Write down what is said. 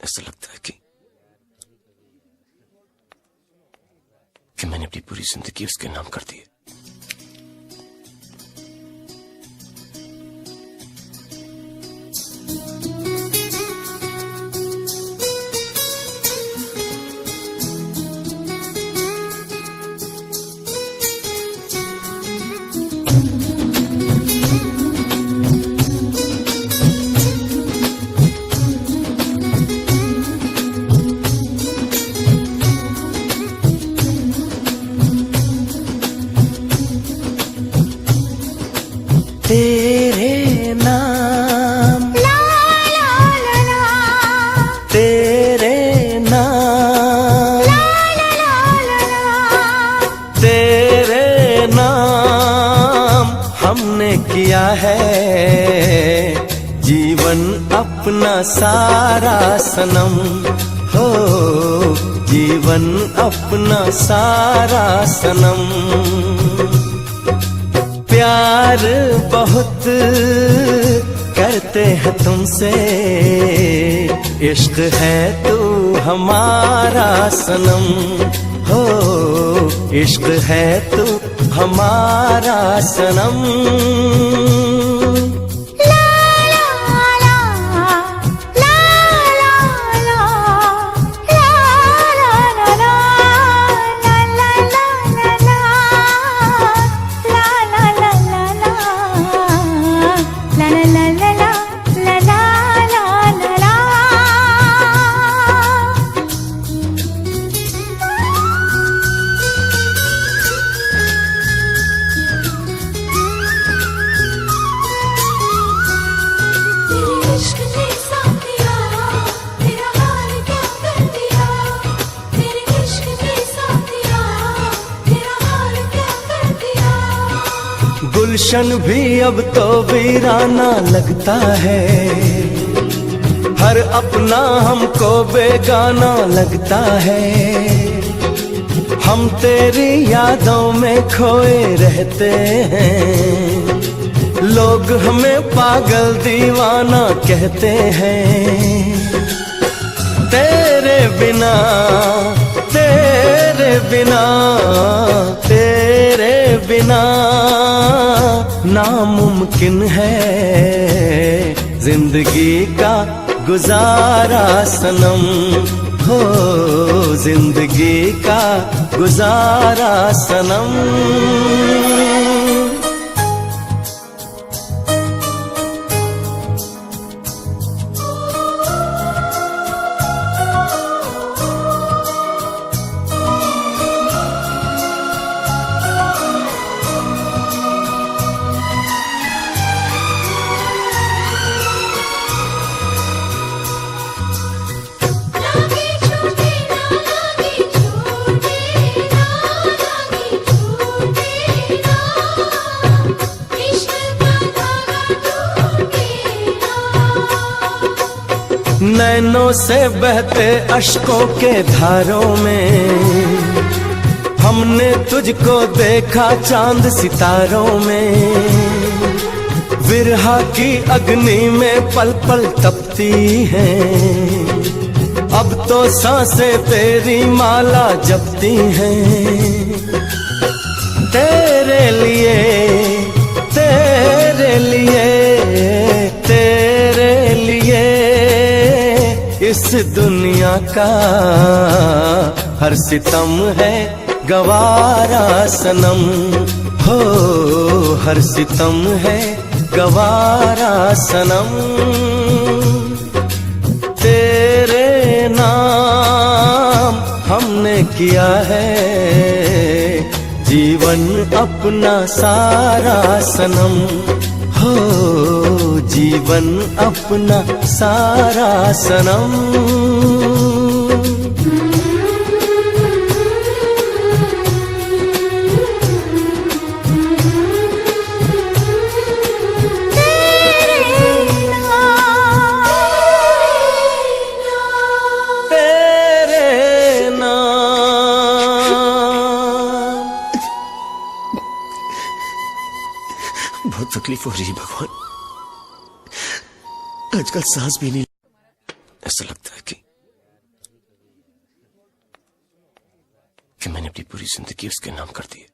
ऐसा लगता है कि मैंने अपनी पूरी जिंदगी उसके नाम कर दी है। तेरे नाम ला ला ला ला, तेरे नाम ला ला ला ला, तेरे नाम हमने किया है जीवन अपना सारा सनम हो, जीवन अपना सारा सनम। प्यार बहुत करते हैं तुमसे, इश्क है तू हमारा सनम हो, इश्क है तू हमारा सनम। गुलशन भी अब तो वीराना लगता है, हर अपना हमको बेगाना लगता है। हम तेरी यादों में खोए रहते हैं, लोग हमें पागल दीवाना कहते हैं। तेरे बिना तेरे बिना तेरे बिना नामुमकिन है जिंदगी का गुजारा सनम हो, जिंदगी का गुजारा सनम। नैनों से बहते अश्कों के धारों में हमने तुझको देखा चांद सितारों में। विरहा की अग्नि में पल पल तपती हैं, अब तो सांसें तेरी माला जपती हैं। तेरे लिए तेरे लिए तेरे लिए इस दुनिया का हर सितम है गवारा सनम हो, हर सितम है गवारा सनम। तेरे नाम हमने किया है जीवन अपना सारा सनम हो, जीवन अपना सारा सनम। बहुत तकलीफ हो रही है भगवान, आजकल सांस भी नहीं। ऐसा लगता है कि मैंने अपनी पूरी जिंदगी उसके नाम कर दी है।